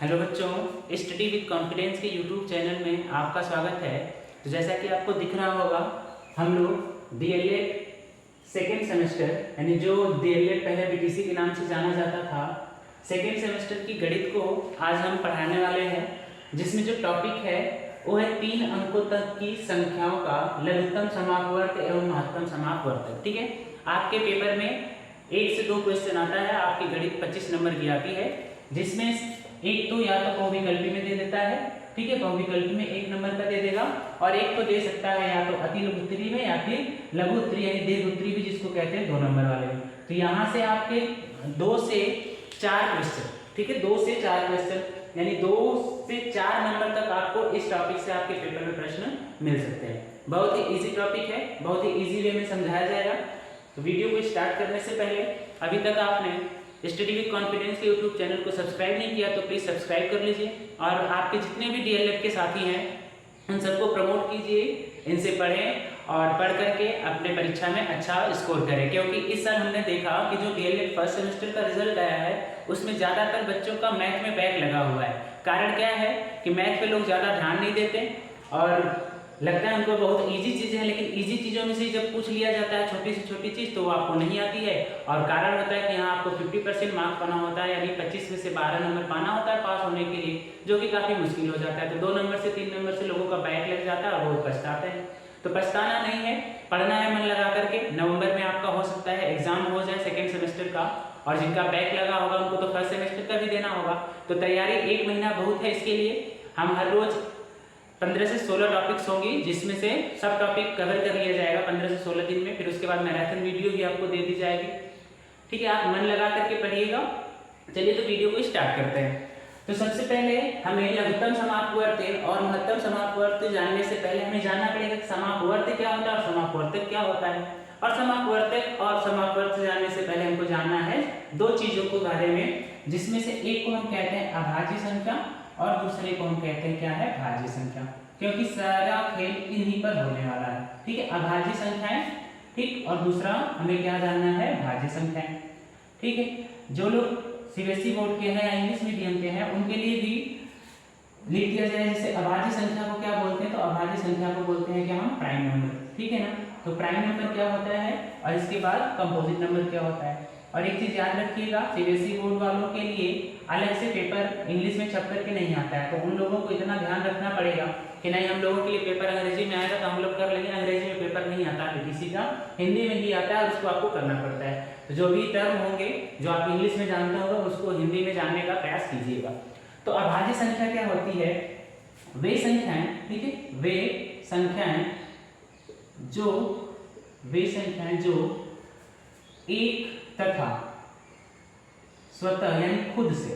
Hello बच्चों, study with confidence के YouTube channel में आपका स्वागत है। तो जैसा कि आपको दिख रहा होगा, हम लोग डीएलएड सेकेंड सेमेस्टर यानी जो डीएलएड पहले बीटीसी के नाम से जाना जाता था, सेकेंड सेमेस्टर की गणित को आज हम पढ़ाने वाले हैं, जिसमें जो टॉपिक है वो है 3 अंकों तक की संख्याओं का लघुत्तम समापवर्त एवं महत्तम समापवर्त। ठीक है, आपके पेपर में 1 से 2 क्वेश्चन आता है, आपकी गणित 25 नंबर की आती है, जिसमें एक तो या तो बहुविकल्पी में दे देता है, ठीक है, बहुविकल्पी में 1 नंबर का दे देगा, और एक तो दे सकता है या तो अति लघु उत्तरी में या फिर लघु उत्तरी यानी दीर्घ उत्तरी भी जिसको कहते हैं 2 नंबर वाले में। तो यहाँ से आपके 2 से 4 क्वेश्चन, ठीक है, 2 से 4 क्वेश्चन यानी 2 से 4 नंबर तक आपको इस टॉपिक से आपके पेपर में प्रश्न मिल सकते हैं। बहुत ही इजी टॉपिक है, बहुत ही इजी वे में समझाया जाएगा। तो वीडियो को स्टार्ट करने से पहले अभी तक आपने स्टडी विद कॉन्फिडेंस के यूट्यूब चैनल को सब्सक्राइब नहीं किया तो प्लीज़ सब्सक्राइब कर लीजिए, और आपके जितने भी डीएलएड के साथी हैं उन सबको प्रमोट कीजिए, इनसे पढ़ें और पढ़ करके अपने परीक्षा में अच्छा स्कोर करें। क्योंकि इस साल हमने देखा कि जो डीएलएड फर्स्ट सेमेस्टर का रिजल्ट आया है उसमें ज़्यादातर बच्चों का मैथ में बैक लगा हुआ है। कारण क्या है कि मैथ पे लोग ज़्यादा ध्यान नहीं देते और लगता है उनको बहुत इजी चीज़ें हैं, लेकिन इजी चीज़ों में से जब पूछ लिया जाता है छोटी से छोटी चीज़ तो वो आपको नहीं आती है, और कारण होता है कि यहाँ आपको 50% मार्क्स पाना होता है, यानी 25 में से 12 नंबर पाना होता है पास होने के लिए, जो कि काफ़ी मुश्किल हो जाता है। तो 2 नंबर से 3 नंबर से लोगों का बैक लग जाता है और वो पछताते हैं। तो पछताना नहीं है, पढ़ना है मन लगा करके। नवंबर में आपका हो सकता है एग्जाम हो जाए सेकेंड सेमेस्टर का, और जिनका बैक लगा होगा उनको तो फर्स्ट सेमेस्टर का भी देना होगा। तो तैयारी 1 महीना बहुत है, इसके लिए हम हर रोज 15 से 16 टॉपिक्स होंगी, जिसमें से सब टॉपिक कवर कर लिया जाएगा 15 से 16 दिन में। फिर उसके बाद मैराथन वीडियो भी आपको दे दी जाएगी, ठीक है, आप मन लगा करके पढ़िएगा। चलिए तो वीडियो को स्टार्ट करते हैं। तो सबसे पहले हमें लघुत्तम समापवर्त और महत्तम समापवर्त जानने से पहले हमें जानना पड़ेगा कि समापवर्त क्या होता है और समापवर्त क्या होता है। और समापवर्त और समापवर्त जानने से पहले हमको जानना है 2 चीजों के बारे में, जिसमें से एक को हम कहते हैं अभाज्य संख्या और दूसरे को हम कहते हैं क्या है, भाज्य संख्या, क्योंकि सारा खेल इन्हीं पर होने वाला है। ठीक है, अभाज्य संख्याएं, ठीक, और दूसरा हमें क्या जानना है, भाज्य संख्याएं। ठीक है, जो लोग सीबीएसई बोर्ड के हैं या इंग्लिश मीडियम के हैं उनके लिए भी लिख दिया जाए, जैसे अभाज्य संख्या को क्या बोलते हैं, तो अभाज्य संख्या को बोलते हैं क्या हम, प्राइम नंबर। ठीक है ना, तो प्राइम नंबर क्या होता है और इसके बाद कंपोजिट नंबर क्या होता है। और एक चीज याद रखिएगा, सीबीएसई बोर्ड वालों के लिए अलग से पेपर इंग्लिश में छप करके नहीं आता है, तो उन लोगों को इतना ध्यान रखना पड़ेगा कि नहीं हम लोगों के लिए पेपर अंग्रेजी में आएगा तो हम लोग कर लेंगे, अंग्रेजी में पेपर नहीं आता बीटीसी का, हिंदी में ही आता है और उसको आपको करना पड़ता है। तो जो भी टर्म होंगे जो आप इंग्लिश में जानते होंगे उसको हिंदी में जानने का प्रयास कीजिएगा। तो अभाज्य संख्या क्या होती है, वे संख्याएं, ठीक है, वे संख्याएं जो एक तथा स्वतः यानी खुद से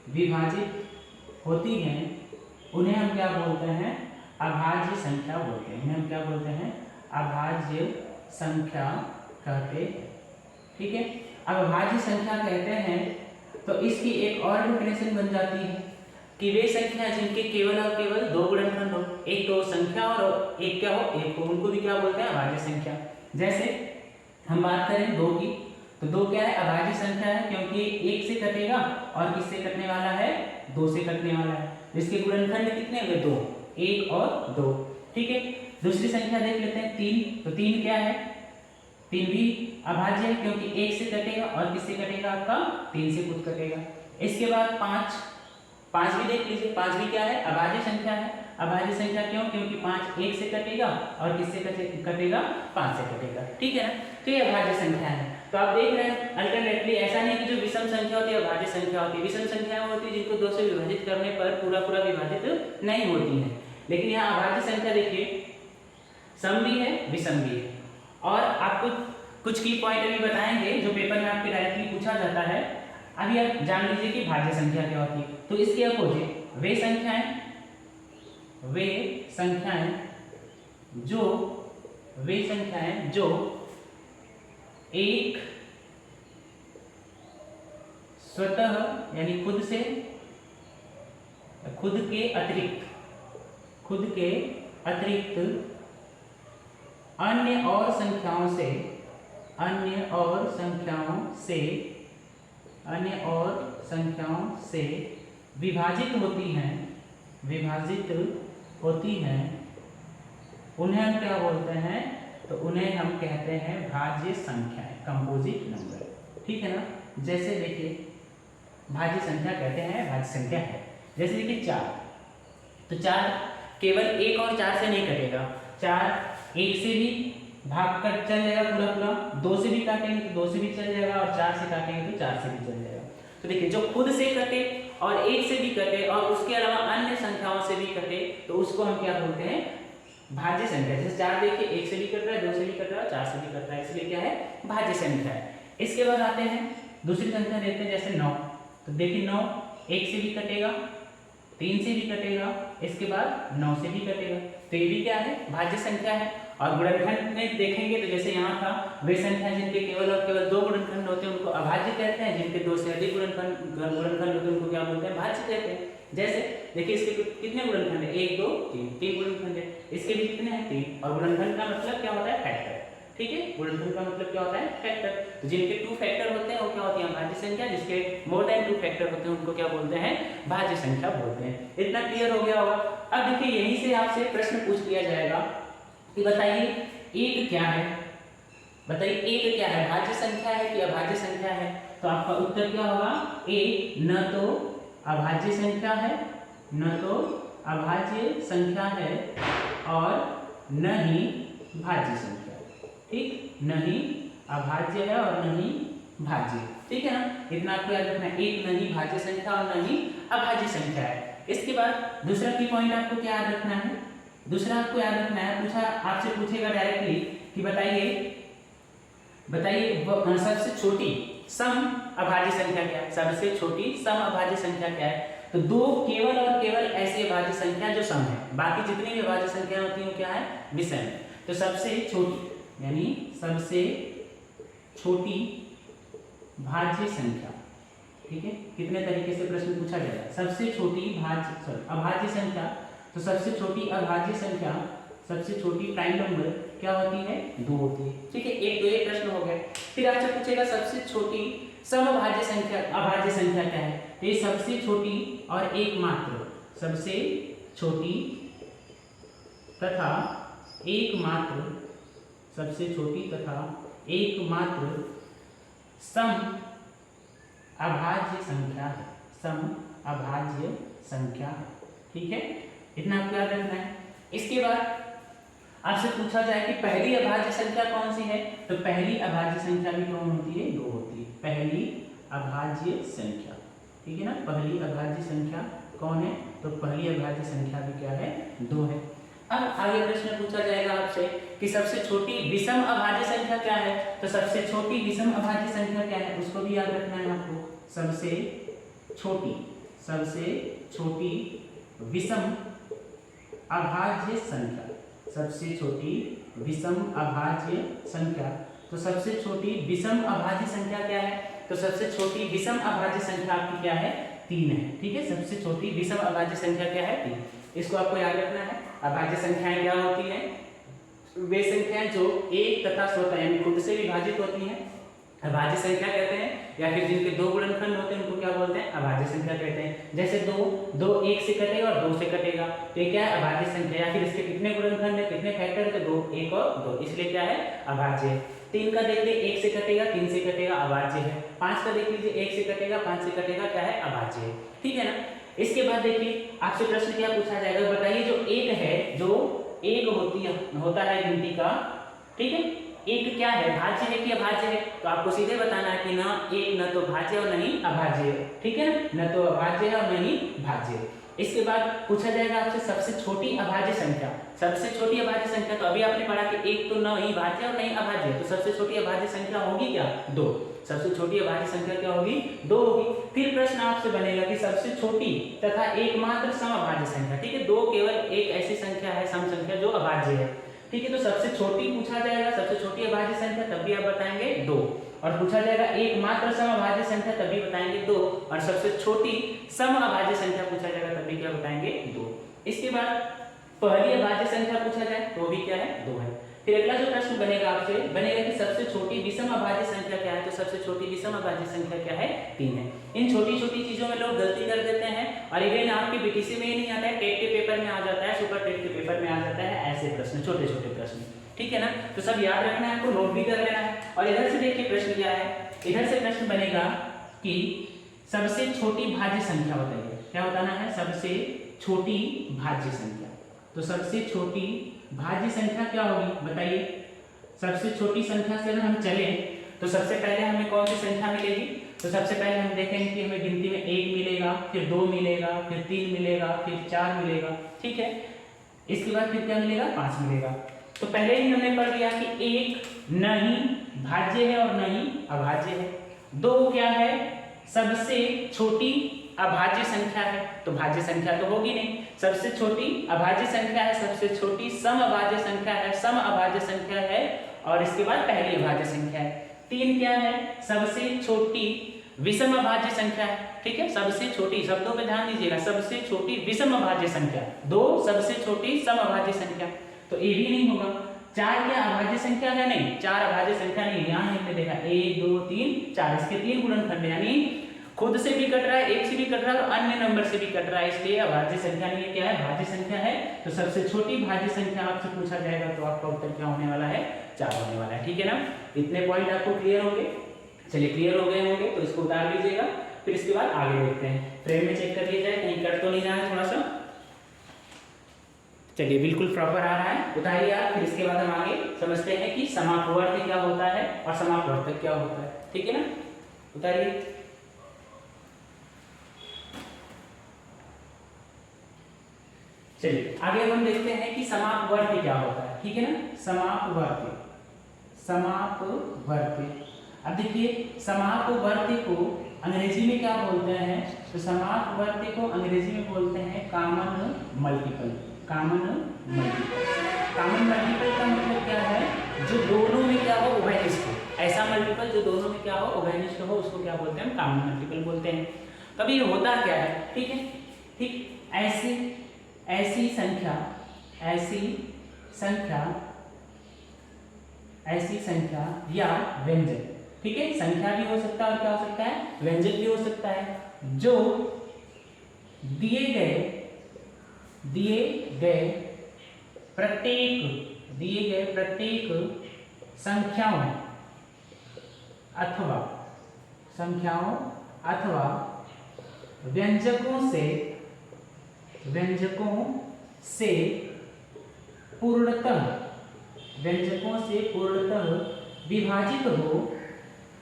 विभाजित होती हैं, उन्हें हम क्या बोलते हैं, अभाज्य संख्या बोलते हैं। इन्हें हम क्या बोलते हैं, अभाज्य संख्या कहते हैं। ठीक है, अब अभाज्य संख्या कहते हैं तो इसकी एक और डेफिनेशन बन जाती है कि वे संख्या जिनके केवल और केवल 2 गुणनखंड हो, एक तो संख्या और एक क्या हो, एक हो, उनको भी क्या बोलते हैं, अभाज्य संख्या। जैसे हम बात करें 2 की, तो 2 क्या है, अभाज्य संख्या है, क्योंकि 1 से कटेगा और किससे कटने वाला है, 2 से कटने वाला है। इसके गुणनखंड कितने हुए, 2, 1 और 2। ठीक है, दूसरी संख्या देख लेते हैं 3, तो 3 क्या है, 3 भी अभाज्य है, क्योंकि 1 से कटेगा और किससे कटेगा, आपका 3 से खुद कटेगा। इसके बाद 5 भी देख लीजिए, 5 भी क्या है, अभाज्य संख्या है। अभाज्य संख्या क्यों, क्योंकि 5 1 से कटेगा और किससे कटेगा, 5 से कटेगा। ठीक है ना, तो ये अभाज्य संख्या है। तो आप देख रहे हैं अल्टरनेटली ऐसा नहीं कि जो विषम संख्या होती है अभाज्य संख्या होती है, विषम संख्या होती है जिनको 2 से विभाजित करने पर पूरा विभाजित नहीं होती है, लेकिन यहाँ अभाज्य संख्या देखिए सम भी है विषम भी है। और आपको कुछ की पॉइंट अभी बताएंगे जो पेपर में आपके डायरेक्टली पूछा जाता है। अभी आप जान लीजिए कि भाज्य संख्या क्या होती है। तो इसके अपोजिट वे संख्याएं जो एक स्वतः यानी खुद के अतिरिक्त अन्य और संख्याओं से अन्य और संख्याओं से विभाजित होती हैं, उन्हें हम क्या बोलते हैं? तो उन्हें हम कहते हैं भाज्य संख्याएं, कंपोजिट नंबर। ठीक है ना? जैसे देखिए भाज्य संख्या कहते हैं, भाज्य संख्या है। जैसे देखिए 4, तो 4 केवल 1 और 4 से नहीं कटेगा। 4 1 से भी भाग कर चल जाएगा पूरा, 2 से भी काटेंगे तो 2 से भी चल जाएगा, और 4 से काटेंगे तो 4 से भी चल जाएगा। तो देखिए जो खुद से कटे और 1 से भी कटे और उसके अलावा अन्य संख्याओं से भी कटे, तो उसको हम क्या बोलते हैं? भाज्य संख्या। जैसे 4 देखिए 1 से भी कट रहा है, 2 से भी कट रहा है, 4 से भी कट रहा है, इसलिए क्या है? भाज्य संख्या है। इसके बाद आते हैं दूसरी संख्या देखते हैं, जैसे 9। तो देखिए 9 1 से भी कटेगा, 3 से भी कटेगा, इसके बाद 9 से भी कटेगा, तो ये भी क्या है? भाज्य संख्या है। और गुणनखंड में देखेंगे तो जैसे यहाँ था, वे संख्या जिनके केवल और केवल 2 गुणनखंड होते हैं उनको अभाज्य कहते हैं, जिनके 2 से अधिक गुणनखंड होते हैं उनको क्या बोलते हैं? भाज्य कहते हैं। जैसे देखिए इसके कितने गुणनखंड है? 1 2 3, 3 गुणनखंड है। इसके भी कितने हैं? 3। और गुणनखंड का मतलब क्या होता है? फैक्टर। ठीक है, गुणनखंड का मतलब क्या होता है? फैक्टर। तो जिनके 2 फैक्टर होते हैं वो क्या होती है? भाज्य संख्या। जिसके मोर देन 2 फैक्टर होते हैं उनको क्या बोलते हैं? भाज्य संख्या बोलते हैं। इतना क्लियर हो गया होगा। अब देखिए यहीं से आपसे प्रश्न पूछ लिया जाएगा कि बताइए 1 क्या है? बताइए 1 क्या है? भाज्य संख्या है कि अभाज्य संख्या है? तो आपका उत्तर क्या होगा? 1 न तो अभाज्य संख्या है, न तो अभाज्य संख्या है, और न ही भाज्य संख्या है। ठीक, न ही अभाज्य है और न ही भाज्य। ठीक है ना? इतना आपको याद रखना है, 1 न ही भाज्य संख्या और न ही अभाज्य संख्या है। इसके बाद दूसरा की पॉइंट आपको क्या याद रखना है? दूसरा आपको याद रखना है, आपसे पूछेगा डायरेक्टली कि बताइए सबसे छोटी सम अभाज्य संख्या क्या है? सबसे छोटी सम अभाज्य संख्या क्या है? तो 2 केवल और केवल ऐसी अभाज्य संख्या जो सम है, बाकी जितनी भी अभाज्य संख्या होती है क्या है? विषम। तो सबसे छोटी यानी सबसे छोटी भाज्य संख्या। ठीक है, कितने तरीके से प्रश्न पूछा जाएगा? सबसे छोटी अभाज्य संख्या। तो सबसे छोटी अभाज्य संख्या, सबसे छोटी प्राइम नंबर क्या होती है? 2 होती है। ठीक है, एक तो ये प्रश्न हो गया। फिर आपसे पूछेगा सबसे छोटी समअभाज्य संख्या, अभाज्य संख्या क्या है? तो ये सबसे छोटी और एकमात्र, सबसे छोटी तथा एकमात्र, सबसे छोटी तथा एकमात्र सम अभाज्य संख्या है। सम अभाज्य संख्या है। ठीक है, इतना आपको याद रखना है। इसके बाद आपसे पूछा जाए कि पहली अभाज्य संख्या कौन सी है? तो पहली अभाज्य संख्या भी कौन होती है? 2 होती है। पहली अभाज्य संख्या। ठीक है ना? पहली अभाज्य संख्या कौन है? तो पहली अभाज्य संख्या भी क्या है? 2 है। अब आगे प्रश्न पूछा जाएगा आपसे कि सबसे छोटी विषम अभाज्य संख्या क्या है? तो सबसे छोटी विषम अभाज्य संख्या क्या है? उसको भी याद रखना है आपको। सबसे छोटी विषम अभाज्य संख्या, सबसे छोटी विषम अभाज्य संख्या। तो सबसे छोटी विषम अभाज्य संख्या क्या है? तो सबसे छोटी विषम अभाज्य संख्या आपकी क्या है? 3 है। ठीक है, सबसे छोटी विषम अभाज्य संख्या क्या है? 3। इसको आपको याद रखना है। अभाज्य संख्याएं क्या होती हैं? वे संख्याएं जो एक तथा स्वतः यानी खुद से विभाजित होती हैं, अभाज्य संख्या कहते हैं, या फिर जिनके 2 गुणनखंड होते हैं उनको क्या बोलते हैं? अभाज्य संख्या कहते हैं। जैसे 2 1 से कटेगा और 2 से कटेगा, तो ये क्या है? अभाज्य संख्या। या फिर इसके कितने गुणनखंड है, कितने फैक्टर है? 2 1 और 2, इसलिए क्या है? अभाज्य है। 3 का देख लीजिए 1 से कटेगा, 3 से कटेगा, अभाज्य है। 5 का देख लीजिए 1 से कटेगा, 5 से कटेगा, क्या है? अभाज्य है। ठीक है ना? इसके बाद देखिए आपसे प्रश्न क्या पूछा जाएगा? बताइए जो 1 है, जो 1 होता है गिनती का, ठीक है, 1 क्या है? भाज्य है कि अभाज्य है? तो आपको सीधे बताना है कि ना 1 न तो भाज्य और न ही अभाज्य है। ठीक है ना? न तो अभाज्य है और न ही भाज्य है। इसके बाद पूछा जाएगा आपसे सबसे छोटी अभाज्य संख्या। सबसे छोटी अभाज्य संख्या, तो अभी आपने पढ़ा कि 1 तो न ही भाज्य और न ही अभाज्य है, तो सबसे छोटी अभाज्य संख्या होगी क्या? 2। सबसे छोटी अभाज्य संख्या क्या होगी? 2 होगी। फिर प्रश्न आपसे बनेगा कि सबसे छोटी तथा एकमात्र समअभाज्य संख्या। ठीक है, 2 केवल एक ऐसी संख्या है, सम संख्या जो अभाज्य है। ठीक है, तो सबसे छोटी पूछा जाएगा, सबसे छोटी अभाज्य संख्या, तब भी आप बताएंगे 2। और पूछा जाएगा एकमात्र समअभाज्य संख्या, तभी बताएंगे 2। और सबसे छोटी समअभाज्य संख्या पूछा जाएगा, तभी क्या बताएंगे? 2। इसके बाद पहली अभाज्य संख्या पूछा जाए तो वो भी क्या है 2 है। फिर अगला जो प्रश्न बनेगा आपसे बनेगा कि सबसे छोटी विषम अभाज्य संख्या क्या है, तो सबसे छोटी विषम अभाज्य संख्या क्या है 3 है। इन छोटी छोटी चीजों में लोग गलती कर देते हैं और इवन आपके बीटीसी में ही नहीं आता है, टेट के पेपर में आ जाता है, सुपर टेट के पेपर में आ जाता है ऐसे प्रश्न, छोटे छोटे प्रश्न, ठीक है ना। तो सब याद रखना है, आपको नोट भी कर लेना है। और इधर से देखिए प्रश्न क्या है, इधर से प्रश्न बनेगा कि सबसे छोटी भाज्य संख्या बताइए, क्या बताना है, सबसे छोटी भाज्य संख्या। तो सबसे छोटी भाज्य संख्या क्या होगी बताइए। सबसे छोटी संख्या से अगर हम चलें तो सबसे पहले हमें कौन सी संख्या मिलेगी, तो सबसे पहले हम देखेंगे कि हमें गिनती में 1 मिलेगा, फिर 2 मिलेगा, फिर 3 मिलेगा, फिर 4 मिलेगा, ठीक है। इसके बाद फिर क्या मिलेगा, 5 मिलेगा। तो पहले ही हमने पढ़ लिया कि 1 न ही भाज्य है और न ही अभाज्य है, 2 क्या है, सबसे छोटी अभाज्य संख्या है, तो भाज्य संख्या तो होगी नहीं, सबसे छोटी अभाज्य संख्या है, सबसे छोटी सम अभाज्य संख्या है, सम अभाज्य संख्या है, और इसके बाद पहली अभाज्य संख्या है। 3 क्या है, सबसे छोटी विषम अभाज्य संख्या है, ठीक है, सबसे छोटी, शब्दों पे ध्यान दीजिएगा, सबसे छोटी विषम अभाज्य संख्या, 2 सबसे छोटी सम अभाज्य संख्या, तो ये भी नहीं होगा। 4 क्या अभाज्य संख्या है, नहीं, 4 अभाज्य संख्या नहीं है, यहाँ हमने देखा 1 2 3 4, इसके 3 गुणनखंड, यानी खुद से भी कट रहा है, एक से भी कट रहा है और अन्य नंबर से भी कट रहा है, इसलिए अभाज्य संख्या नहीं है, क्या है, भाज्य संख्या है। तो सबसे छोटी भाज्य संख्या आपसे पूछा जाएगा तो आपका उत्तर क्या होने वाला है, 4 होने वाला है, ठीक है ना। इतने पॉइंट आपको क्लियर होंगे, चलिए क्लियर हो गए होंगे तो इसको उतार लीजिएगा, फिर इसके बाद आगे देखते हैं। फ्रेम में चेक कर लिया जाए कहीं कट तो नहीं रहा है थोड़ा सा, चलिए बिल्कुल प्रॉपर आ रहा है, उतारिए आप। फिर इसके बाद हम आगे समझते हैं कि समापवर्त क्या होता है और समापवर्तक क्या होता है, ठीक है ना, उतारिए। चलिए आगे हम देखते हैं कि समापवर्ती क्या होता है, ठीक है ना, समापवर्ती, समापवर्ती। अब देखिए समापवर्ती को अंग्रेजी में क्या बोलते हैं, तो समापवर्ती को अंग्रेजी में बोलते हैं common multiple, common multiple. Common multiple का मतलब क्या है, जो दोनों में क्या हो उभयनिष्ठ हो, ऐसा मल्टीपल जो दोनों में क्या हो उभयनिष्ठ हो, उसको क्या बोलते हैं, कॉमन मल्टीपल बोलते हैं। तब ये होता क्या है, ठीक है, ठीक, ऐसी संख्या, ऐसी संख्या या व्यंजक, ठीक है, संख्या भी हो सकता है और क्या हो सकता है, व्यंजक भी हो सकता है, जो दिए गए प्रत्येक संख्याओं अथवा व्यंजकों से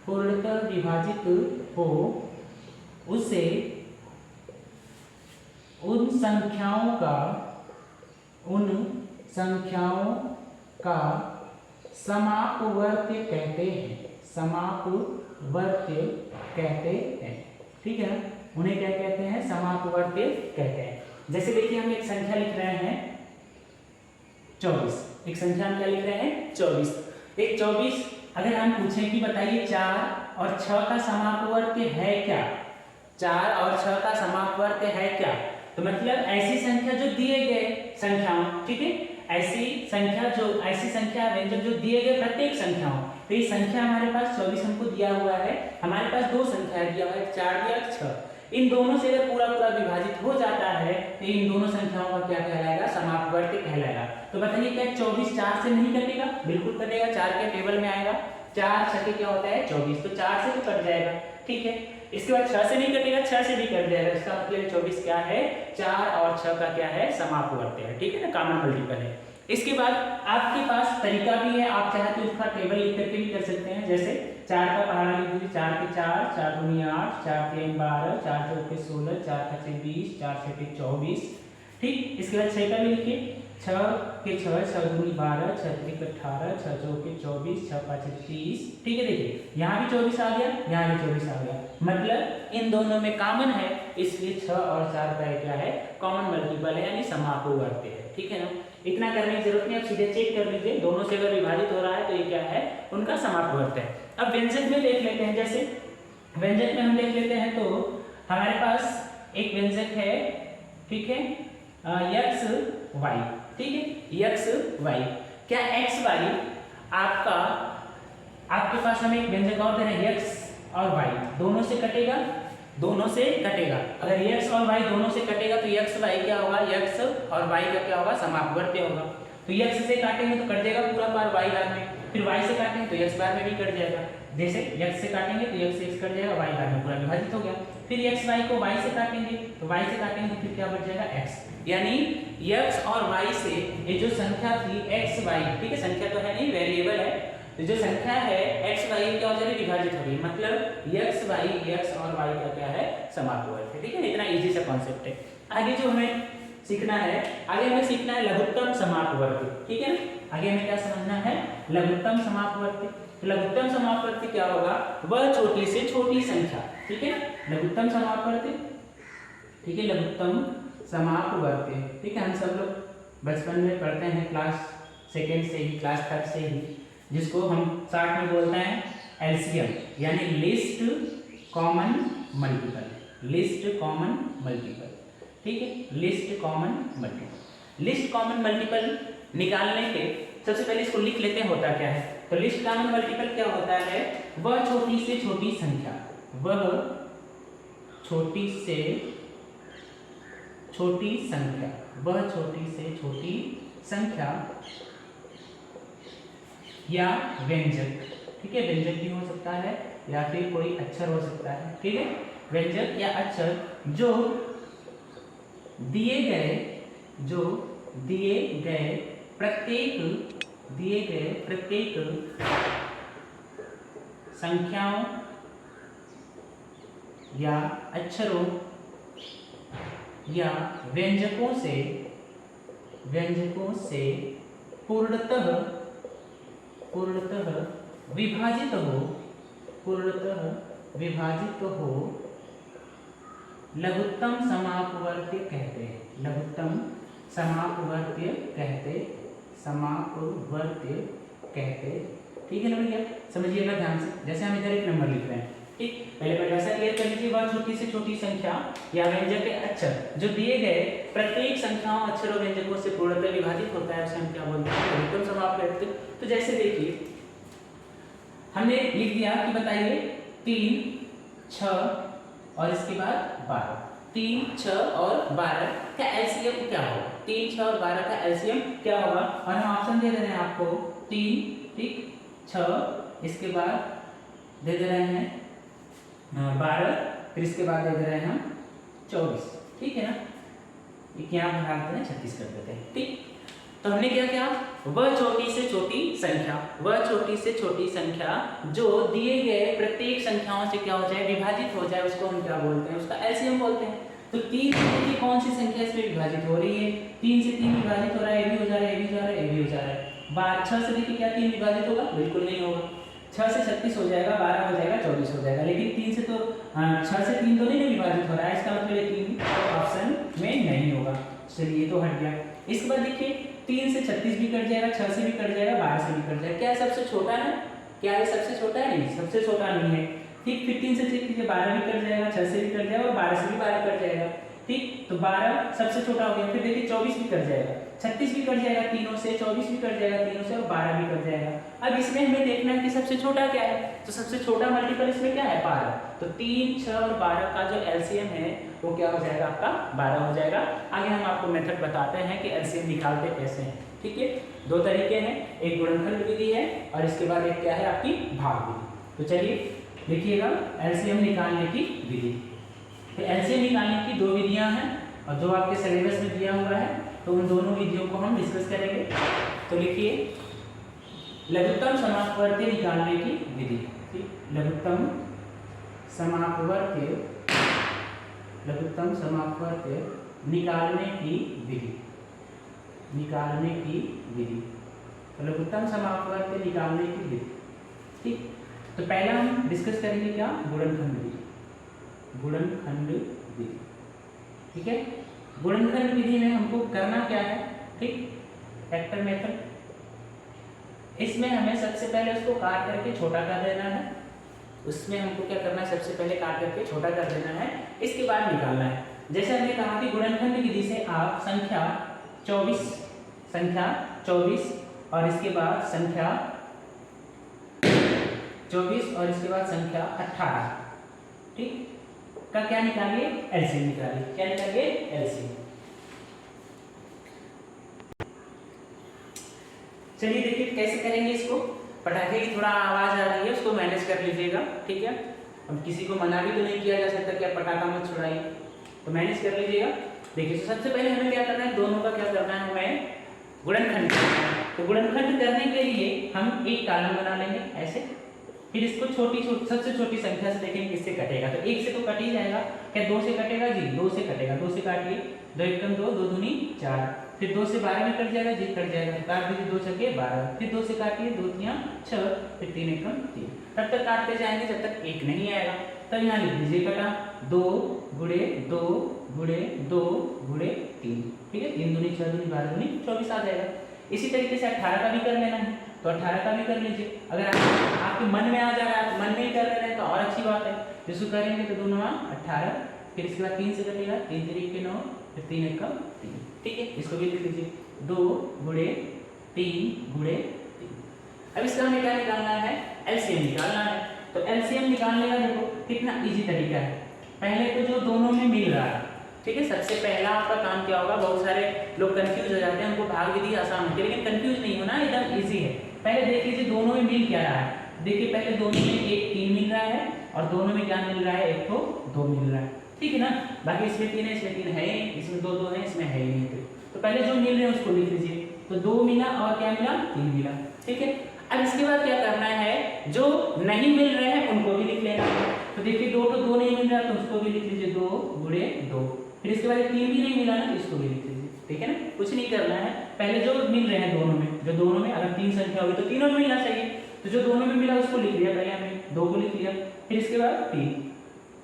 पूर्णतः विभाजित हो, उसे उन संख्याओं का समापवर्त्य कहते हैं, ठीक है ना, उन्हें क्या कहते हैं, समापवर्त्य कहते हैं। जैसे देखिए हम एक संख्या लिख रहे हैं 24, एक संख्या हम क्या लिख रहे हैं 24, एक 24 अगर हम पूछें कि बताइए 4 और 6 का समापवर्त्य है क्या, 4 और 6 का समापवर्त्य है क्या, तो मतलब ऐसी संख्या जो दिए गए संख्याओं, ठीक है, ऐसी संख्या व्यंजक जो दिए गए प्रत्येक संख्याओं, तो ये संख्या हमारे पास 24 हमको दिया हुआ है, हमारे पास 2 संख्या दिया हुआ है, 4 दिया 6, इन दोनों से अगर पूरा विभाजित हो जाता है तो इन दोनों संख्याओं का क्या कहलाएगा, समापवर्त्य कहलाएगा। तो बताइए क्या 24 4 से नहीं कटेगा, बिल्कुल कटेगा, 4 के टेबल में आएगा, 4 6 क्या होता है 24, तो 4 से तो कट जाएगा, ठीक है। इसके बाद 6 से नहीं कटेगा, 6 से भी कट जाएगा, इसका मतलब 24 क्या है, 4 और 6 का क्या है, समापवर्त्य है, ठीक है ना, कॉमन मल्टीपल है। इसके बाद आपके पास तरीका भी है, आप चाहे तो उसका टेबल लिख करके भी कर सकते हैं, जैसे 4 का पहाड़ा लिख दीजिए, 4 के 4, 4 दूनी 8, 4 3 12, 4 चौके 16, 4 5 20, 4 6 24, ठीक। इसके बाद 6 का भी लिखिए, 6 के 6, 6 दूनी 12, 6 3 18, 6 चौके 24, 6 5 30, ठीक है। देखिए यहाँ भी 24 आ गया, यहाँ भी 24 आ गया, मतलब इन दोनों में कॉमन है, इसलिए 6 और 4 का क्या है, कॉमन मल्टीपल है, यानी समापवर्त्य है, ठीक है ना। इतना करने की जरूरत नहीं, आप सीधे चेक कर लीजिए, दोनों से अगर विभाजित हो रहा है तो ये क्या है, उनका समापवर्त्य है। अब व्यंजक में देख लेते हैं, जैसे व्यंजक में हम देख लेते हैं तो हमारे पास एक व्यंजक है, ठीक है, x y, ठीक है, एक्स वाई। क्या एक्स वाई आपका, आपके पास हमें एक व्यंजक और दे रहे हैं, एक्स और वाई दोनों से कटेगा, दोनों से कटेगा। अगर एक्स और वाई दोनों से कटेगा तो एक्स वाई क्या होगा, एक्स और वाई का क्या होगा, समापवर्ती होगा। तो एक्स से काटेंगे तो कट जाएगा पूरा बार वाई बार में, फिर वाई से काटेंगे तो एक्स बार में भी कट जाएगा। जैसे एक्स से काटेंगे तो एक्स से एक्स कट जाएगा, वाई बार में पूरा विभाजित हो गया। फिर एक्स वाई को वाई से काटेंगे तो वाई से काटेंगे तो फिर क्या बच जाएगा, एक्स। यानी एक्स और वाई से ये जो संख्या थी एक्स वाई, ठीक है, संख्या तो है नहीं, वेरिएबल है, तो जो संख्या है एक्स वाई क्या हो जाएगी, विभाजित हो रही है, मतलब एक्स वाई, एक्स और वाई का क्या है, समापवर्ती है। ठीक है, इतना इजी सा कॉन्सेप्ट है। आगे जो हमें सीखना है, आगे हमें सीखना है लघुत्तम समापवर्ती। ठीक है, आगे हमें क्या समझना है, लघुत्तम समापवर्ती। लघुत्तम समापवर्ती क्या होगा, वह छोटी से छोटी संख्या, ठीक है, लघुत्तम समापवर्ती, ठीक है, लघुत्तम समापवर्ती, ठीक है। हम सब लोग बचपन में पढ़ते हैं क्लास सेकेंड से ही, क्लास थर्ड से ही, जिसको हम शॉर्ट में बोलते हैं एलसीएम, यानी list common multiple, list common multiple, ठीक है, list common multiple. List common multiple निकालने के सबसे पहले इसको लिख लेते हैं, होता क्या है। तो लिस्ट कॉमन मल्टीपल क्या होता है, वह छोटी से छोटी संख्या, वह छोटी से छोटी संख्या, वह छोटी से छोटी संख्या या व्यंजक, ठीक है, व्यंजक भी हो सकता है या फिर कोई अक्षर हो सकता है, ठीक है, व्यंजक या अक्षर जो दिए गए प्रत्येक संख्याओं या अक्षरों या व्यंजकों से पूर्णतः विभाजित हो लघुत्तम समापवर्ती कहते हैं, लघुत्तम समापवर्ती कहते, ठीक है ना भैया, समझिएगा ध्यान से। जैसे हम इधर एक नंबर लिख रहे हैं, ठीक, पहले परिभाषा क्लियर कर लीजिए, वह छोटी से छोटी संख्या या व्यंजक के अक्षर जो दिए गए प्रत्येक संख्याओं, अक्षरों, व्यंजकों से पूर्णतः विभाजित होता है, उसे हम क्या बोलते हैं, लघुत्तम समापवर्ती। तो जैसे देखिए हमने लिख दिया कि बताइए 3, 6 और इसके बाद 12, 3, 6 और 12 का एलसीएम क्या होगा, 3, 6 और 12 का एलसीएम क्या होगा। और हम ऑप्शन दे रहे हैं आपको 3, ठीक, 6, इसके बाद दे दे रहे हैं 12, फिर इसके बाद दे दे रहे हैं हम 24, ठीक है ना, एक यहाँ बढ़ा देते हैं 36 कर देते हैं, ठीक। तो हमने क्या किया, वह छोटी से छोटी संख्या, वह छोटी से छोटी संख्या जो दिए गए प्रत्येक संख्याओं से क्या हो जाए, विभाजित हो जाए, उसको हम क्या बोलते हैं, उसका एलसीएम बोलते हैं। तो 3 से देखिए कौन सी संख्या इसमें विभाजित हो रही है, 3 से 3 विभाजित हो रहा है, ये भी हो जा रहा है, ये भी हो जा रहा है, ये भी हो जा रहा है। 6 से देखिए क्या 3 विभाजित होगा, बिल्कुल नहीं होगा। 6 से 36 हो जाएगा, 12 हो जाएगा, 24 हो जाएगा, लेकिन 3 से तो 6 से 3 तो नहीं विभाजित हो रहा है, इसका मतलब ये 3 ऑप्शन में नहीं होगा, चलिए तो हट गया। इसके बाद देखिए 3 से 36 भी कट जाएगा, 6 से भी कट जाएगा, 12 से भी कट जाएगा। क्या सबसे छोटा है, क्या ये सबसे छोटा है, नहीं, सबसे छोटा नहीं है, ठीक। फिर 3 से चेक कीजिए, 12 भी कट जाएगा, 6 से भी कट जाएगा और 12 से भी 12 कट जाएगा, ठीक। तो 12 सबसे छोटा हो गया। फिर देखिए 24 भी कट जाएगा, 36 भी कट जाएगा तीनों से, 24 भी कट जाएगा तीनों से और 12 भी कट जाएगा। अब इसमें हमें देखना है कि सबसे छोटा क्या है, तो सबसे छोटा मल्टीपल इसमें क्या है, 12। तो 3, 6 और 12 का जो एलसीएम है वो क्या हो जाएगा, आपका 12 हो जाएगा। आगे हम आपको मेथड बताते हैं कि एलसीएम निकालते कैसे हैं, ठीक है। 2 तरीके हैं, एक गुणनखंड विधि है और इसके बाद एक क्या है, आपकी भाग विधि। तो चलिए लिखिएगा एलसीएम निकालने की विधि। तो एलसीएम निकालने की 2 विधियां हैं और जो आपके सिलेबस में दिया हुआ है, तो उन दोनों विधियों को हम डिस्कस करेंगे। तो लिखिए लघुत्तम समापवर्ती निकालने की विधि, ठीक, लघुत्तम समापवर्ती निकालने की विधि, निकालने की विधि। तो लघुत्तम समापवर्ती निकालने की विधि, ठीक। तो पहला हम डिस्कस करेंगे क्या, गुणनखंड विधि, गुणनखंड विधि, ठीक है। गुणनखंड विधि में हमको करना क्या है, ठीक, फैक्टर मेथड। इसमें हमें सबसे पहले उसको काट करके छोटा कर देना है, उसमें हमको क्या करना है, सबसे पहले काट करके छोटा कर देना है, इसके बाद निकालना है। जैसे हमने कहा कि गुणनखंड विधि से आप संख्या 24 संख्या 24 और इसके बाद संख्या 24 और इसके बाद संख्या 18, ठीक, का क्या निकालिए, एलसीएम निकालिए। क्या निकालिए, एलसीएम। चलिए देखिए कैसे करेंगे इसको। पटाखे की थोड़ा आवाज आ रही है, उसको मैनेज कर लीजिएगा, ठीक है। अब किसी को मना भी तो नहीं किया जा सकता कि आप पटाखा मत छुड़ाइए, तो मैनेज कर लीजिएगा। देखिए तो सबसे पहले हमें क्या करना है, दोनों का क्या करना है, हमें गुणनखंड करना है। तो गुणनखंड करने के लिए हम एक कॉलम बना लेंगे ऐसे, फिर इसको सबसे छोटी संख्या से देखेंगे किससे कटेगा। तो 1 से तो कट ही जाएगा, क्या 2 से कटेगा जी, 2 से कटेगा, 2 से काटिए, 2 एकम 2, 2 दूनी 4, फिर 2 से 12 में कट जाएगा जी, कट जाएगा, काट दीजिए, 2 छक्के 12, फिर 2 से काटिए, 2 तियां 6, फिर 3 एकम 3, तब तक काटते जाएंगे जब तक 1 नहीं आएगा। तब यहाँ लिख दीजिए कटा 2 गुणे 2 गुणे 2 गुणे 3, ठीक है, 3 दूनी 6 दूनी 12 दूनी 24 आ जाएगा। इसी तरीके से 18 का भी कर लेना है, तो 18 का भी कर लीजिए। अगर आपके मन में आ जा रहा है तो मन में ही कर ले रहे हैं तो और अच्छी बात है। जिसको करेंगे तो 2 9 18, फिर इसके बाद 3 से कटेगा, 3 3 के 9, फिर 3 एकम 3, ठीक है, इसको भी लिख लीजिए 2 गुणे 3 गुणे 3। अब इसका हमें क्या निकालना है, एलसीएम निकालना है। तो एलसीएम निकालने का देखो कितना इजी तरीका है। पहले तो जो दोनों में मिल रहा है, ठीक है, सबसे पहला आपका काम क्या होगा, बहुत सारे लोग कंफ्यूज हो जाते हैं, उनको भाग विधि आसान होती है, लेकिन कंफ्यूज नहीं होना, एकदम इजी है। पहले देख लीजिए दोनों में मिल क्या रहा है। देखिए पहले दोनों में एक 3 मिल रहा है और दोनों में क्या मिल रहा है, एक तो 2 मिल रहा है, ठीक है ना। बाकी इसमें 3 है, इसमें 3 है, इसमें 2 2 है, इसमें है ही नहीं। तो पहले जो मिल रहे हैं उसको लिख लीजिए। तो 2 मिला और क्या मिला, 3 मिला, ठीक है। अब इसके बाद क्या करना है, जो नहीं मिल रहे हैं उनको भी लिख लेना है। तो देखिए 2 तो 2 नहीं मिल रहा तो उसको भी लिख लीजिए 2 गुणे 2, फिर इसके बाद 3 भी नहीं मिला ना तो इसको भी लिख लीजिए, ठीक है ना। कुछ नहीं करना है, पहले जो मिल रहे हैं दोनों में, जो दोनों में अगर 3 संख्या होगी तो तीनों में मिलना चाहिए, तो जो दोनों में मिला उसको लिख लिया, पहले हमने 2 को लिख लिया, फिर इसके बाद 3।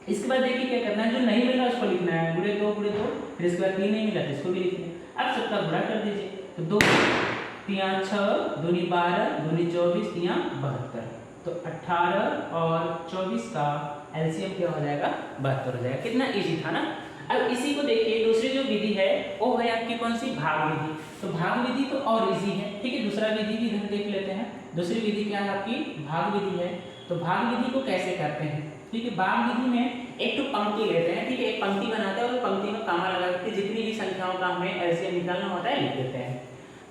इसके बाद देखिए क्या करना है, जो नहीं मिला उसको लिखना है गुणे 2 गुणे 2, फिर इसके बाद 3 नहीं मिला तो इसको भी लिख लिया। अब सबका गुणा कर दीजिए, तो 2 तियां 6 दूनी 12 दूनी 24 तियां 72, तो 18 और 24 का एलसीएम क्या हो जाएगा, 72 हो जाएगा। कितना इजी था ना। अब इसी को देखिए दूसरी जो विधि है वो है आपकी कौन सी, भाग विधि। तो भाग विधि तो और इजी है, ठीक है। दूसरा विधि भी हम देख लेते हैं। दूसरी विधि क्या है आपकी, भाग विधि है। तो भाग विधि को कैसे करते हैं, ठीक है। भाग विधि में एक तो पंक्ति लेते हैं, ठीक है, एक पंक्ति बनाते हैं और पंक्ति में कामा लगा के जितनी भी संख्याओं का हमें एलसीएम निकालना होता है लिख देते हैं,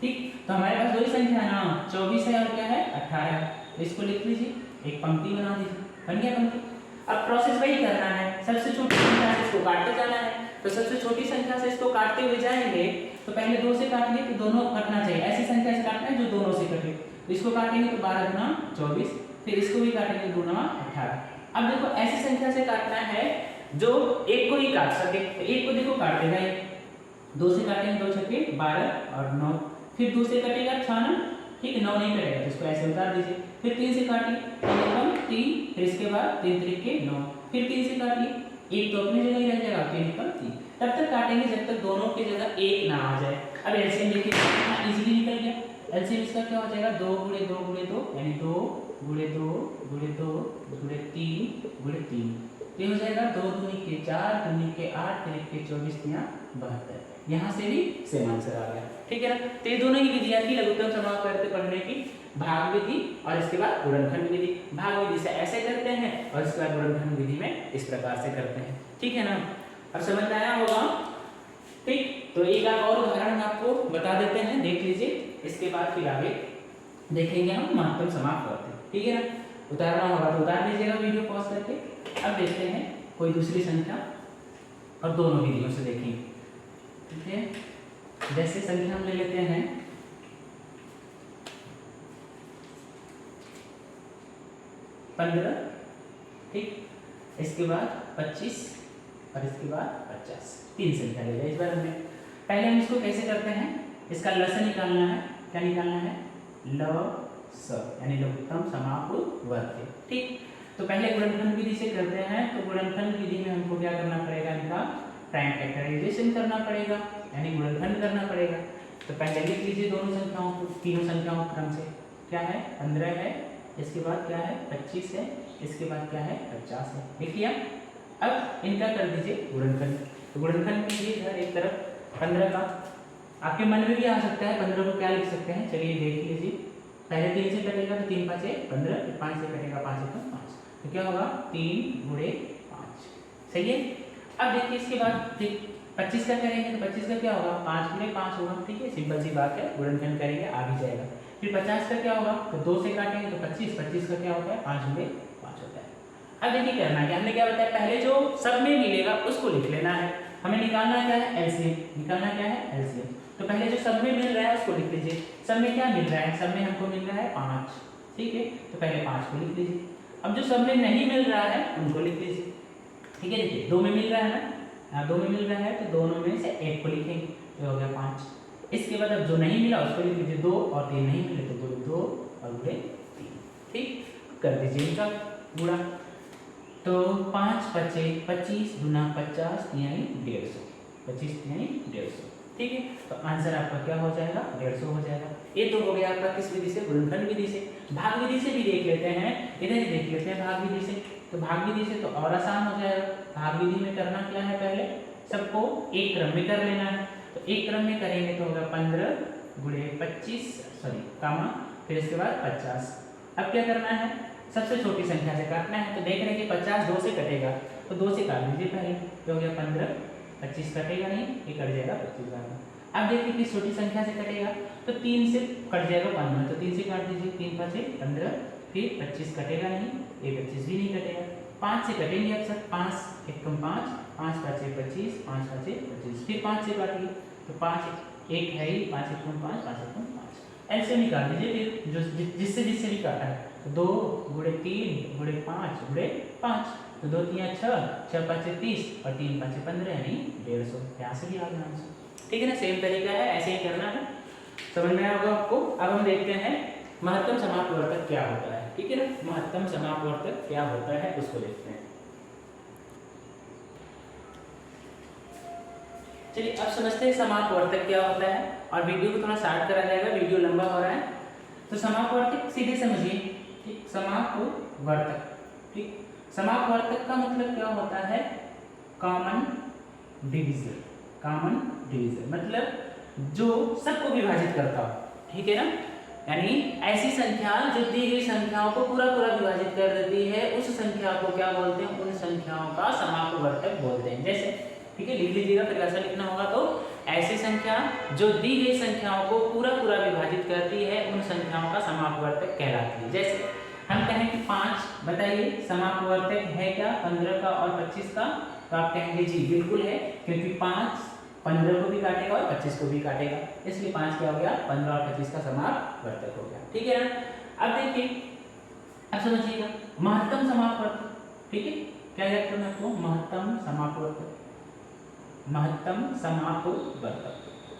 ठीक। तो हमारे पास दो ही संख्या है ना, 24 है और क्या है 18 है, तो इसको लिख लीजिए, एक पंक्ति बना दीजिए, बन गया पंक्ति। अब प्रोसेस वही करना है, सबसे छोटी संख्या से इसको काटते जाना है। तो सबसे छोटी संख्या से इसको काटते हुए जाएंगे, तो पहले 2 से काटेंगे तो दोनों कटना चाहिए, ऐसी संख्या से काटना है जो दोनों से कटे। तो इसको काटेंगे तो 12 गुना 24, फिर इसको भी काटेंगे 2 9 18। अब देखो ऐसी संख्या से काटना है जो एक को ही काट सके, तो एक को देखो काट देगा, 2 से काटेंगे 2 छक्के 12 और 9, फिर 2 से कटेगा 6 ना, ठीक है, 9 नहीं कटेगा तो इसको ऐसे उतार दीजिए। फिर 3 से काटिए, 3, फिर इसके बाद 3 3 के 9, फिर 3 से काटिए, एक तो अपनी जगह ही रह जाएगा, 3 तब तक काटेंगे जब तक दोनों की जगह एक ना आ जाए। अब एलसीएम देखिए कितना इजीली निकल गया। एलसीएम इसका क्या हो जाएगा, 2 गुणे 2 गुणे 2 यानी 2 गुणे 2 गुणे 2 गुणे 3 गुणे 3, ये हो जाएगा 2 दूनी के 4 दूनी के 8 3 के 24 तियां 72। यहाँ से भी सेम आंसर आ गया, ठीक है ना। तो ये दोनों ही विधियां थी लघुत्तम समाप्त करते पढ़ने की, भाग विधि और इसके बाद गुणनखंड विधि। भाग विधि से ऐसे करते हैं और इसके बाद गुणनखंड विधि में इस प्रकार से करते हैं, ठीक है ना। अब समझ में आया होगा, ठीक। तो एक और उदाहरण आपको बता देते हैं, देख लीजिए, इसके बाद फिर आगे देखेंगे हम महत्तम समाप्त करते हैं, ठीक है ना। उतारना होगा तो उतार लीजिएगा वीडियो पॉज करके। अब देखते हैं कोई दूसरी संख्या और दोनों विधियों से देखेंगे, ठीक है। जैसे संख्या हम ले लेते हैं 15, ठीक, इसके बाद 25 और इसके बाद 50, 3 संख्या ले लिया इस बार हमने। पहले हम इसको कैसे करते हैं, इसका लसन निकालना है। क्या निकालना है, लस यानी लघुत्तम समापूर्व वर्ग, ठीक। तो पहले गुणनखंड विधि से करते हैं। तो गुणनखंड विधि में हमको क्या करना पड़ेगा, इनका प्राइम फैक्टराइजेशन करना पड़ेगा यानी गुणनखंड करना पड़ेगा। तो पहले लिख लीजिए दोनों संख्याओं को, तीनों संख्याओं के क्रम से। क्या है, 15 है, इसके बाद क्या है 25 है, इसके बाद क्या है 50 है, लिख लिया। अब इनका कर दीजिए गुणनखंड। तो गुणनखंड कीजिए इधर एक तरफ 15 का, आपके मन में भी आ सकता है 15 को क्या लिख सकते हैं, चलिए देख लीजिए। पहले 3 से कटेगा तो 3 5 15, फिर 5 से कटेगा 5 1 5, तो क्या होगा 3 गुणे 5। सही है। अब देखिए इसके बाद ठीक 25 का करेंगे तो 25 का क्या होगा 5 गुणे 5 होगा। ठीक है, सिंपल सी बात है, गुणनखंड करेंगे आ भी जाएगा। फिर 50 का क्या होगा तो 2 से काटेंगे तो 25, 25 का क्या होता है 5 गुणे 5 होता है। अब देखिए करना है, हमने क्या बताया, पहले जो सब में मिलेगा उसको लिख लेना है। हमें निकालना क्या है एलसीएम, निकालना क्या है एलसीएम। तो पहले जो सब में मिल रहा है उसको लिख लीजिए। सब में क्या मिल रहा है, सब में हमको मिल रहा है 5। ठीक है, तो पहले 5 को लिख लीजिए। अब जो सब में नहीं मिल रहा है उनको लिख लीजिए। ठीक है, देखिए 2 में मिल रहा है ना, 2 में मिल रहा है तो दोनों में से एक को लिखेंगे तो हो गया 5। इसके बाद अब जो नहीं मिला उसको लिख लीजिए 2, और 3 नहीं मिले तो 2 और गुणे 3। ठीक, कर दीजिए इनका गुणा। तो 5 5 25 गुना 50 यानी 150, 25 यानी 150। ठीक है, तो आंसर आपका क्या हो जाएगा 150 हो जाएगा। ये तो हो गया आपका किस विधि से, गुणनखंड विधि से। भाग विधि से भी देख लेते हैं, इधर ही देख लेते हैं भाग विधि से। तो भाग विधि से तो और आसान हो जाएगा। भाग विधि में करना क्या है, पहले सबको एक क्रम में कर लेना है। तो एक क्रम में करेंगे तो होगा 15 गुणे 25 कामा, फिर इसके बाद 50। अब क्या करना है, सबसे छोटी संख्या से काटना है। तो देख रहे हैं कि 50 2 से कटेगा तो 2 से काट दीजिए पहले, तो हो गया 15, 25 कटेगा नहीं, ये कट जाएगा 25 बार। अब देखिए किस छोटी संख्या से कटेगा, तो 3 से कट जाएगा 15, तो 3 से काट दीजिए, 3 5 15, फिर 25 कटेगा नहीं, ये 25 भी नहीं कटेगा। 5 से कटेंगे अक्सर, 5 1 5, 5 5 25, 5 5 25, फिर 5 से काटिए तो 5 1 है ही, 5 1 5, 5 1 5। ऐसे निकाल दीजिए फिर जो जिससे जिससे भी काटा है। तो 2 गुणे 3 गुणे 5 गुणे 5, तो 2 3 6, 6 5 30 और 3 5 15 यानी 150। यहाँ से भी आ गया आंसर। ठीक है ना, सेम तरीका है, ऐसे ही करना है। समझ में आया होगा आपको। अब हम देखते हैं महत्तम समापवर्तक क्या होता है। ठीक है ना, महत्तम समापवर्तक क्या होता है उसको देखते हैं। चलिए अब समझते हैं समापवर्तक क्या होता है, और वीडियो को थोड़ा शार्ट करा जाएगा, वीडियो लंबा हो रहा है। तो समापवर्तक सीधे समझिए, ठीक, समापवर्तक। ठीक, समापवर्तक का मतलब क्या होता है, कॉमन डिवीजर। कॉमन डिवीजर मतलब जो सबको विभाजित करता हो। ठीक है ना, यानी ऐसी संख्या जो दी गई संख्याओं को पूरा विभाजित कर देती है, उस संख्या को क्या बोलते हैं, उन संख्याओं का समापवर्तक बोलते हैं। जैसे ठीक है, लिख लीजिएगा, फिर ऐसा लिखना होगा। तो ऐसी संख्या जो दी गई संख्याओं को पूरा विभाजित करती है, उन संख्याओं का समापवर्तक कहलाती है। जैसे हम कहें कि 5, बताइए समापवर्तक है क्या 15 का और 25 का, तो आप कहेंगे जी बिल्कुल है, क्योंकि 5 15 को भी काटेगा और 25 को भी काटेगा, इसलिए 5 क्या हो गया 15 और 25 का समापवर्तक हो गया। ठीक है ना, अब देखिए, अब समझिएगा महत्तम समापवर्तक। ठीक है, क्या याद करना आपको, महत्तम समापवर्तक। महत्तम समापवर्तक,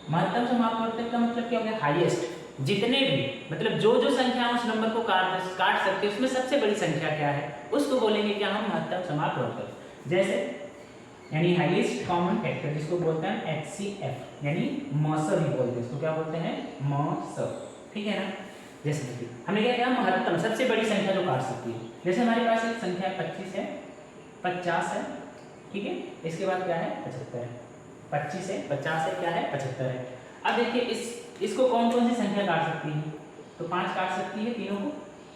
महत्तम समापवर्तक का मतलब क्या हो गया, हाईएस्ट। जितने भी मतलब जो संख्या उस नंबर को काट सकते हैं, उसमें सबसे बड़ी संख्या क्या है उसको बोलेंगे क्या हम, महत्तम समापवर्तक। जैसे यानी हाईएस्ट कॉमन फैक्टर, जिसको बोलते हैं HCF, यानी मौस भी बोलते हैं इसको, क्या बोलते हैं मौस। ठीक है ना, जैसे देखिए हमने क्या किया, महत्तम सबसे बड़ी संख्या जो काट सकती है। जैसे हमारे पास एक संख्या 25 है, 50 है, ठीक है, इसके बाद क्या है 75 है, 25 है, 50 है, क्या है 75 है। अब देखिए इसको कौन सी संख्या काट सकती है, तो 5 काट सकती है तीनों को।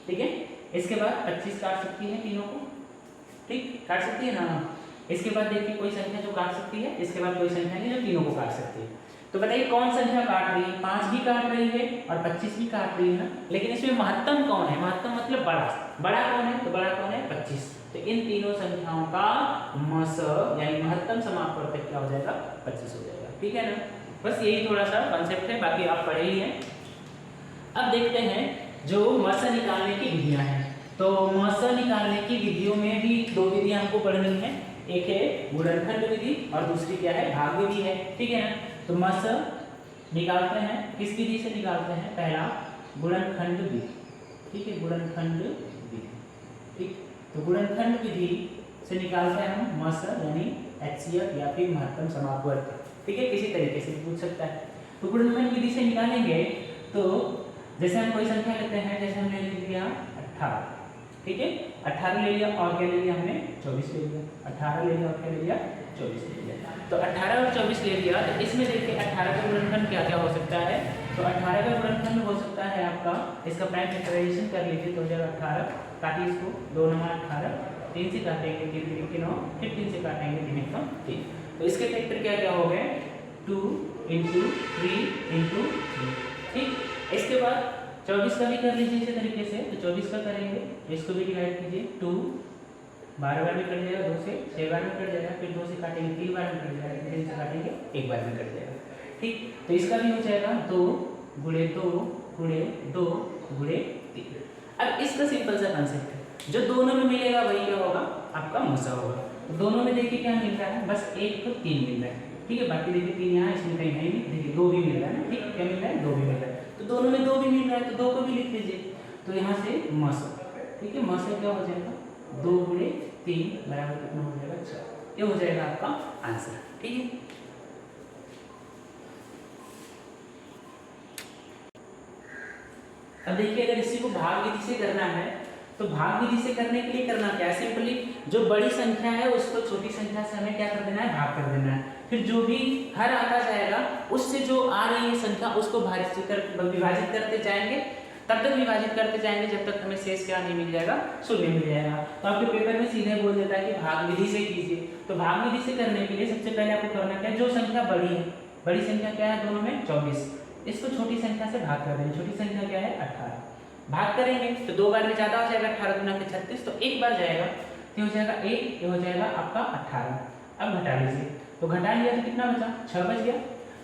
ठीक है, इसके बाद 25 काट सकती है तीनों को, ठीक काट सकती है ना। इसके बाद देखिए कोई संख्या जो काट सकती है, इसके बाद कोई संख्या नहीं जो तीनों को काट सकती है। तो बताइए कौन संख्या काट रही है, 5 भी काट रही है और 25 भी काट रही है ना, लेकिन इसमें महत्तम कौन है, महत्तम मतलब बड़ा कौन है, तो बड़ा कौन है 25। तो इन तीनों संख्याओं का मस यानी महत्तम समापवर्तक क्या हो जाएगा 25 हो जाएगा। ठीक है ना, बस यही थोड़ा सा कॉन्सेप्ट है, बाकी आप पढ़े ही हैं। अब देखते हैं जो मस निकालने की विधियां हैं। तो मस निकालने की विधियों में भी 2 विधियां हमको पढ़नी है, एक है गुणनखंड विधि और दूसरी क्या है भाग विधि है। ठीक है ना, तो मस निकालते हैं किस विधि से निकालते हैं, पहला गुणनखंड विधि। ठीक है, गुणनखंड विधि। ठीक, तो गुणनखंड विधि से निकालते हैं हम मस यानी HCF या फिर महत्तम समापवर्तक। ठीक है, किसी तरीके से पूछ सकता है। तो गुणनखंड विधि से निकालेंगे तो जैसे हम कोई संख्या लेते हैं, जैसे हमने लिख लिया 18, ठीक है 18 ले लिया और क्या ले लिया हमने 24 ले लिया, 18 ले लिया और क्या ले लिया 24 ले लिया। तो 18 और 24 ले लिया, तो इसमें देखिए 18 का गुणनखंड क्या क्या हो सकता है। तो 18 का गुणनखंड हो सकता है आपका, इसका प्राइम फैक्टराइजेशन कर लीजिए, तो हो जाएगा 18, काटिए इसको, 2 9 18, 3 से काटेंगे 3 3 के 9, फिर 3 से काटेंगे 3 1 3। तो इसके फैक्टर क्या क्या हो गए, 2 × 3 × 3। ठीक, इसके बाद 24 का भी कर लीजिए इसी तरीके से। तो 24 का करेंगे, इसको भी डिवाइड कीजिए, 2 12 बार में कट जाएगा, 2 से 6 बार में कट जाएगा, फिर 2 से काटेंगे 3 बार में कट जाएगा, 3 से काटेंगे 1 बार में कट जाएगा। ठीक, तो इसका भी हो जाएगा 2 × 2 × 2 × 3। अब इसका सिंपल सा कंसेप्ट है, जो दोनों में मिलेगा वही क्या होगा, आपका मौसा होगा। तो दोनों में देखिए क्या मिल रहा है, बस एक तो 3 मिल रहा है। ठीक है, बाकी देखिए 3 यहाँ, इसमें कहीं है नहीं, देखिए 2 भी मिल रहा है ना। ठीक, क्या मिल रहा है, 2 भी मिल रहा है। तो दोनों में 2 भी मिल रहा है, तो 2 को भी लिख लीजिए। तो यहाँ से मौसा, ठीक है, मौसा क्या हो जाएगा, 2 × 3 बराबर कितना हो जाएगा, 6। ये हो जाएगा आपका आंसर। ठीक है, अब देखिए अगर इसी को भाग विधि से करना है, तो भाग विधि से करने के लिए करना क्या है, सिंपली जो बड़ी संख्या है उसको छोटी संख्या से हमें क्या कर देना है, भाग कर देना है। फिर जो भी हर आता जाएगा उससे जो आ रही है संख्या उसको विभाजित करते जाएंगे, तब तक विभाजित करते जाएंगे जब तक हमें शेष क्या नहीं मिल जाएगा, शून्य मिल जाएगा। तो आपके पेपर में सीधे बोल देता है कि भाग विधि से कीजिए। तो भाग विधि से करने के लिए सबसे पहले आपको करना क्या है, जो संख्या बड़ी है, बड़ी संख्या क्या है दोनों में 24, इसको छोटी संख्या से भाग कर देंगे। छोटी संख्या क्या है 18, भाग करेंगे तो 2 बार में ज्यादा हो जाएगा, 18 × 36, तो 1 बार जाएगा, तो हो जाएगा 1, ये हो जाएगा आपका 18। अब घटा लीजिए, तो घटा लिया तो कितना बचा, 6 बच गया।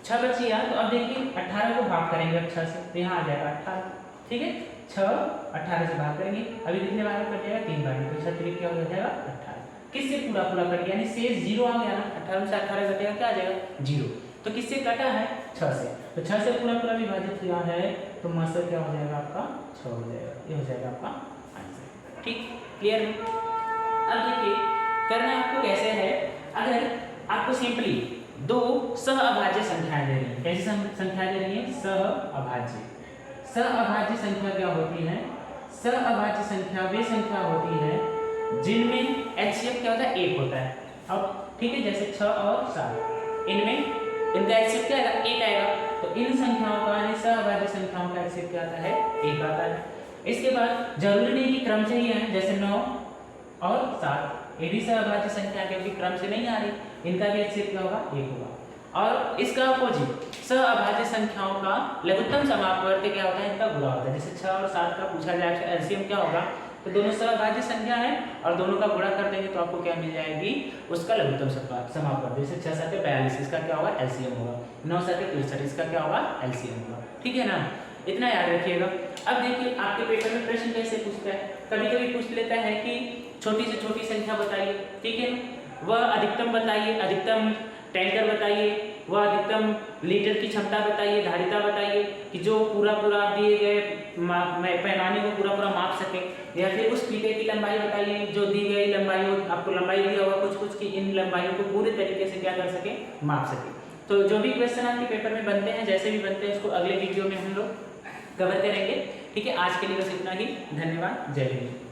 6 बच गया, तो अब देखिए 18 को भाग करेंगे अब 6 से, तो यहाँ आ जाएगा 18। ठीक है, 6 18 से भाग करेंगे, अभी कितने बार में कट जाएगा, 3 बार में, तो 6 3 क्या हो जाएगा 18। किससे पूरा पूरा कट गया, यानी शेष 0 आ गया ना, 18 से 18 कटेगा क्या आ जाएगा 0। तो किससे कटा है, 6 से, तो 6 से पूरा पूरा विभाजित किया है, तो मौसा क्या हो जाएगा आपका 6 हो जाएगा। ये हो जाएगा आपका आंसर। ठीक, क्लियर है। अब देखिए करना आपको कैसे है, अगर आपको सिंपली 2 सहअभाज्य संख्याएं दे रही है, कैसी संख्या दे रही है, सहअभाज्य। सहअभाज्य संख्या क्या होती है, सहअभाज्य संख्या वे संख्या होती है जिनमें एचसीएफ क्या होता है, 1 होता है। अब ठीक है, जैसे 6 और 7, इनमें इनका एचसीएफ क्या आएगा, 1 आएगा। तो इन संख्याओं का यानी सहअभाज्य संख्याओं का एचसीएफ क्या आता है, 1 आता है। इसके बाद जरूरी नहीं कि क्रम से ही आए, जैसे 9 और 7 ये भी सहअभाज्य संख्या क्योंकि क्रम से नहीं आ रही, इनका भी एचसीएफ क्या होगा, 1 होगा। और इसका अपोजिट सहअभाज्य संख्याओं का लघुत्तम समापवर्ती क्या होता है, इनका गुणा होता है। जैसे 6 और 7 का पूछा जाए एलसीएम क्या होगा, तो दोनों सहअभाज्य संख्या है और दोनों का गुणा कर देंगे तो आपको क्या मिल जाएगी, उसका लघुत्तम समापवर्ती। जैसे 6 7 42, इसका क्या होगा, एलसीएम होगा। 9 7 63, इसका क्या होगा, एलसीएम होगा। ठीक है ना, इतना याद रखिएगा। अब देखिए आपके पेपर में प्रश्न कैसे पूछता है, कभी कभी पूछ लेता है कि छोटी से छोटी संख्या बताइए, ठीक है, वह अधिकतम बताइए, अधिकतम टैंकर बताइए, वह अधिकतम लीटर की क्षमता बताइए, धारिता बताइए, कि जो पूरा पूरा दिए गए पैमाने को पूरा पूरा माप सके, या फिर उस फीते की लंबाई बताइए जो दी गई लंबाई, आपको लंबाई दिया होगा कुछ कुछ की, इन लंबाइयों को पूरे तरीके से क्या कर सके, माप सके। तो जो भी क्वेश्चन आपके पेपर में बनते हैं, जैसे भी बनते हैं, उसको अगले वीडियो में हम लोग कवर करेंगे। ठीक है, आज के लिए बस इतना ही, धन्यवाद, जय हिंद।